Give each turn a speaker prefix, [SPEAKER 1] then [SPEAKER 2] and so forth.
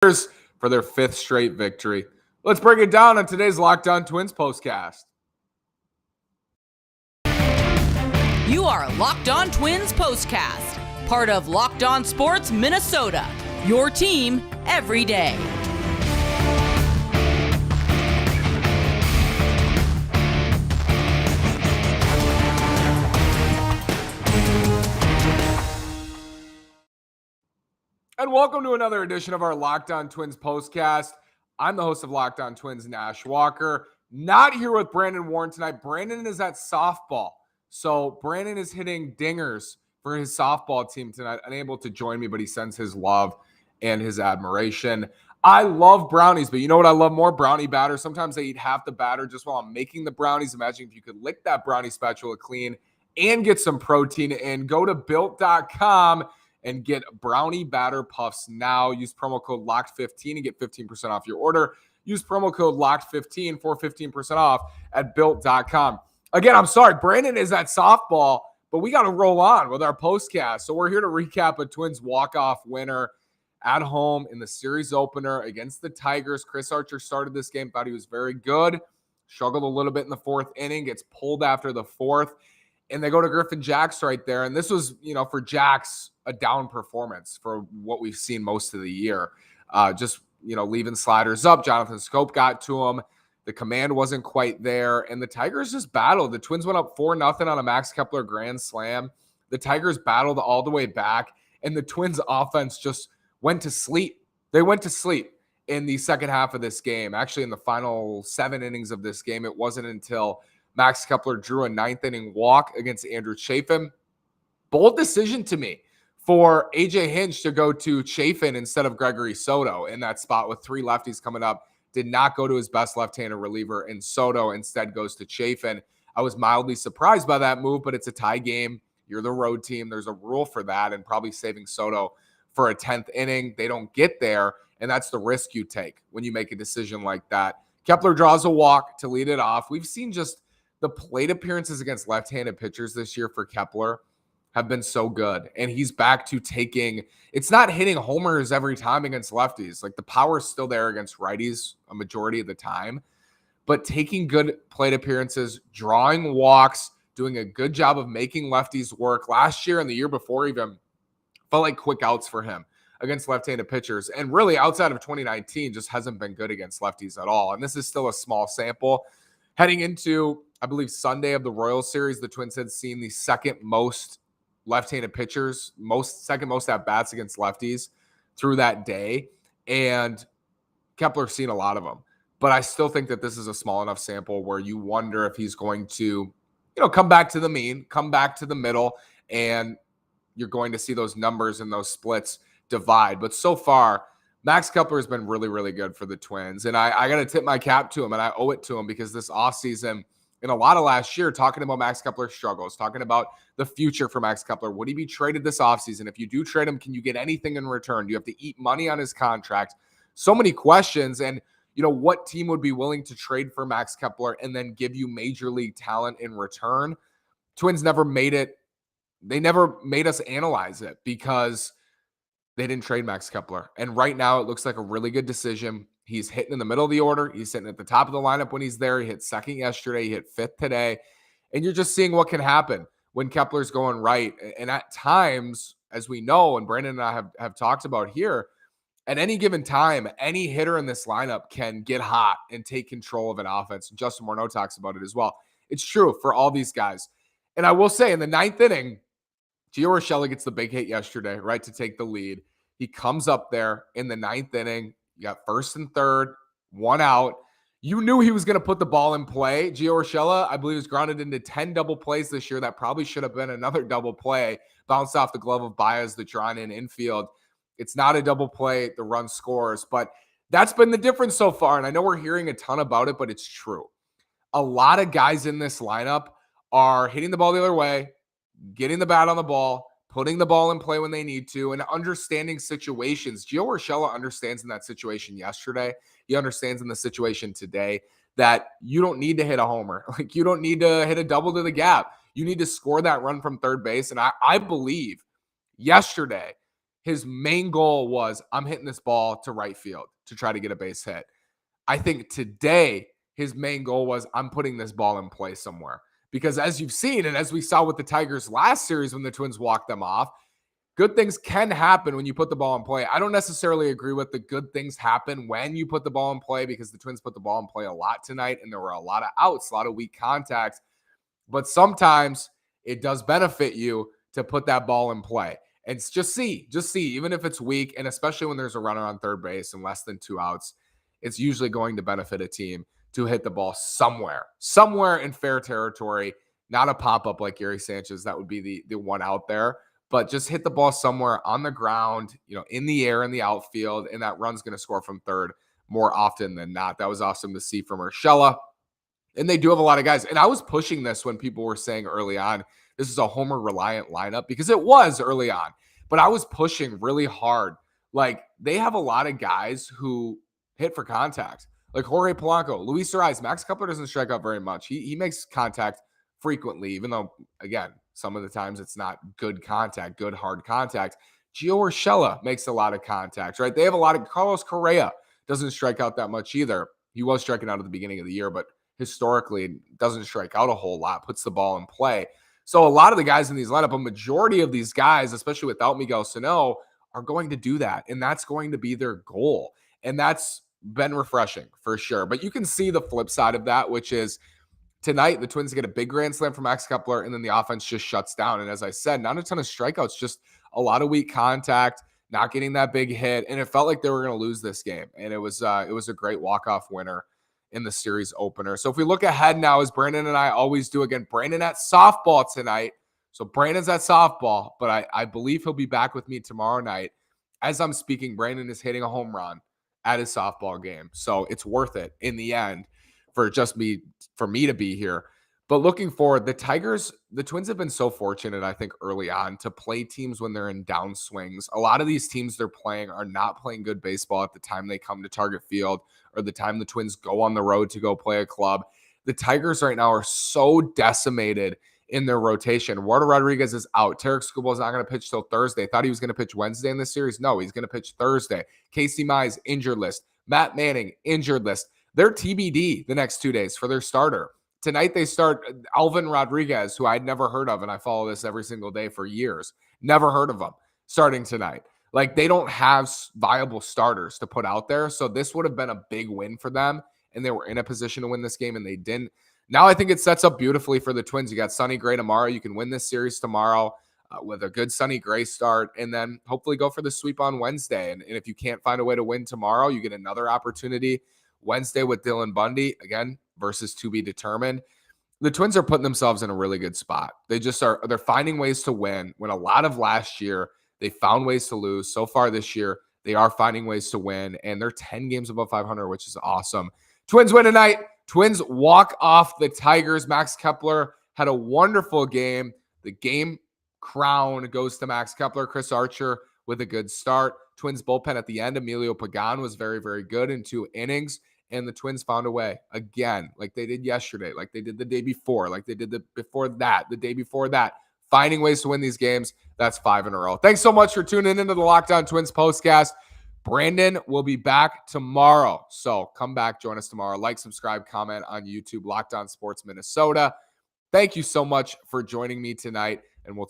[SPEAKER 1] for their 5th straight victory. Let's break it down on today's Locked On Twins postcast.
[SPEAKER 2] You are Locked On Twins postcast, part of Locked On Sports Minnesota, your team every day.
[SPEAKER 1] And welcome to another edition of our Locked On Twins postcast. I'm the host of Locked On Twins, Nash Walker. Not here with Brandon Warren tonight. Brandon is at softball. So Brandon is hitting dingers for his softball team tonight. Unable to join me, but he sends his love and his admiration. I love brownies, but you know what I love more? Brownie batter. Sometimes I eat half the batter just while I'm making the brownies. Imagine if you could lick that brownie spatula clean and get some protein in. Go to built.com and get brownie batter puffs now. Use promo code LOCKED15 and get 15% off your order. Use promo code LOCKED15 for 15% off at built.com. Again, I'm sorry, Brandon is at softball, but we got to roll on with our postcast. So we're here to recap a Twins walk-off winner at home in the series opener against the Tigers. Chris Archer started this game, thought he was very good, struggled a little bit in the 4th inning, gets pulled after the 4th. And they go to Griffin Jax right there. And this was, for Jax, a down performance for what we've seen most of the year. Leaving sliders up. Jonathan Scope got to him. The command wasn't quite there. And the Tigers just battled. The Twins went up 4-0 on a Max Kepler grand slam. The Tigers battled all the way back. And the Twins offense just went to sleep. They went to sleep in the second half of this game. Actually, in the final 7 innings of this game, it wasn't until Max Kepler drew a 9th inning walk against Andrew Chafin. Bold decision to me for AJ Hinch to go to Chafin instead of Gregory Soto in that spot with 3 lefties coming up. Did not go to his best left-handed reliever in Soto. Instead goes to Chafin. I was mildly surprised by that move, but it's a tie game. You're the road team. There's a rule for that, and probably saving Soto for a 10th inning. They don't get there, and that's the risk you take when you make a decision like that. Kepler draws a walk to lead it off. We've seen just the plate appearances against left-handed pitchers this year for Kepler have been so good. And he's back to it's not hitting homers every time against lefties. Like, the power is still there against righties a majority of the time. But taking good plate appearances, drawing walks, doing a good job of making lefties work. Last year and the year before even felt like quick outs for him against left-handed pitchers. And really, outside of 2019, just hasn't been good against lefties at all. And this is still a small sample. Heading into, I believe, Sunday of the Royals series, the Twins had seen the second most left-handed pitchers, second most at-bats against lefties through that day. And Kepler's seen a lot of them. But I still think that this is a small enough sample where you wonder if he's going to, come back to the mean, come back to the middle, and you're going to see those numbers and those splits divide. But so far, Max Kepler has been really, really good for the Twins. And I got to tip my cap to him, and I owe it to him, because this offseason, in a lot of last year, talking about Max Kepler's struggles, talking about the future for Max Kepler. Would he be traded this offseason? If you do trade him, can you get anything in return? Do you have to eat money on his contract? So many questions. And, what team would be willing to trade for Max Kepler and then give you major league talent in return? Twins never made it. They never made us analyze it because they didn't trade Max Kepler. And right now it looks like a really good decision. He's hitting in the middle of the order. He's sitting at the top of the lineup when he's there. He hit 2nd yesterday. He hit 5th today. And you're just seeing what can happen when Kepler's going right. And at times, as we know, and Brandon and I have talked about here, at any given time, any hitter in this lineup can get hot and take control of an offense. Justin Morneau talks about it as well. It's true for all these guys. And I will say, in the 9th inning, Gio Urshela gets the big hit yesterday, right, to take the lead. He comes up there in the 9th inning. You got 1st and 3rd, 1 out. You knew he was going to put the ball in play. Gio Urshela, I believe, was grounded into 10 double plays this year. That probably should have been another double play. Bounced off the glove of Baez, the drawn in infield. It's not a double play. The run scores. But that's been the difference so far. And I know we're hearing a ton about it, but it's true. A lot of guys in this lineup are hitting the ball the other way, getting the bat on the ball, putting the ball in play when they need to, and understanding situations. Gio Urshela understands in that situation yesterday. He understands in the situation today that you don't need to hit a homer. Like, you don't need to hit a double to the gap. You need to score that run from third base. And I believe yesterday his main goal was, I'm hitting this ball to right field to try to get a base hit. I think today his main goal was, I'm putting this ball in play somewhere. Because as you've seen, and as we saw with the Tigers last series when the Twins walked them off, good things can happen when you put the ball in play. I don't necessarily agree with the good things happen when you put the ball in play, because the Twins put the ball in play a lot tonight and there were a lot of outs, a lot of weak contacts. But sometimes it does benefit you to put that ball in play. And just see, even if it's weak, and especially when there's a runner on third base and less than 2 outs, it's usually going to benefit a team to hit the ball somewhere in fair territory, not a pop-up like Gary Sanchez. That would be the one out there, but just hit the ball somewhere on the ground, in the air, in the outfield, and that run's going to score from third more often than not. That was awesome to see from Urshela. And they do have a lot of guys. And I was pushing this when people were saying early on, this is a homer reliant lineup, because it was early on, but I was pushing really hard. Like, they have a lot of guys who hit for contact, like Jorge Polanco, Luis Ariz. Max Kepler doesn't strike out very much. He makes contact frequently, even though, again, some of the times it's not good contact, good hard contact. Gio Urshela makes a lot of contact, right? They have a lot of, Carlos Correa doesn't strike out that much either. He was striking out at the beginning of the year, but historically doesn't strike out a whole lot, puts the ball in play. So a lot of the guys in these lineup, a majority of these guys, especially without Miguel Sano, are going to do that. And that's going to be their goal. And that's been refreshing for sure. But you can see the flip side of that, which is tonight the Twins get a big grand slam from Max Kepler, and then the offense just shuts down. And as I said, not a ton of strikeouts, just a lot of weak contact, not getting that big hit. And it felt like they were going to lose this game. And it was a great walk-off winner in the series opener. So if we look ahead now, as Brandon and I always do, again, Brandon at softball tonight. So Brandon's at softball, but I believe he'll be back with me tomorrow night. As I'm speaking, Brandon is hitting a home run at his softball game. So it's worth it in the end for me to be here. But looking forward, the Twins have been so fortunate, I think, early on to play teams when they're in downswings. A lot of these teams they're playing are not playing good baseball at the time they come to Target Field or the time the Twins go on the road to go play a club. The Tigers right now are so decimated in their rotation. Eduardo Rodriguez is out. Tarek Skubal is not going to pitch till Thursday. Thought he was going to pitch Wednesday in this series. No, he's going to pitch Thursday. Casey Mize, injured list. Matt Manning, injured list. They're TBD the next 2 days for their starter. Tonight they start Alvin Rodriguez, who I'd never heard of, and I follow this every single day for years. Never heard of him starting tonight. Like, they don't have viable starters to put out there, so this would have been a big win for them, and they were in a position to win this game, and they didn't. Now I think it sets up beautifully for the Twins. You got Sonny Gray tomorrow. You can win this series tomorrow with a good Sonny Gray start, and then hopefully go for the sweep on Wednesday. And if you can't find a way to win tomorrow, you get another opportunity Wednesday with Dylan Bundy, again, versus to be determined. The Twins are putting themselves in a really good spot. They're finding ways to win, when a lot of last year they found ways to lose. So far this year, they are finding ways to win, and they're 10 games above 500, which is awesome. Twins win tonight. Twins walk off the Tigers. Max Kepler had a wonderful game. The game crown goes to Max Kepler. Chris Archer with a good start. Twins bullpen at the end, Emilio Pagan was very, very good in 2 innings. And the Twins found a way again, like they did yesterday, like they did the day before, like they did the day before that, finding ways to win these games. That's 5 in a row. Thanks so much for tuning into the Locked On Twins postcast. Brandon will be back tomorrow. So come back, join us tomorrow. Like, subscribe, comment on YouTube, Locked On Sports Minnesota. Thank you so much for joining me tonight, and we'll talk.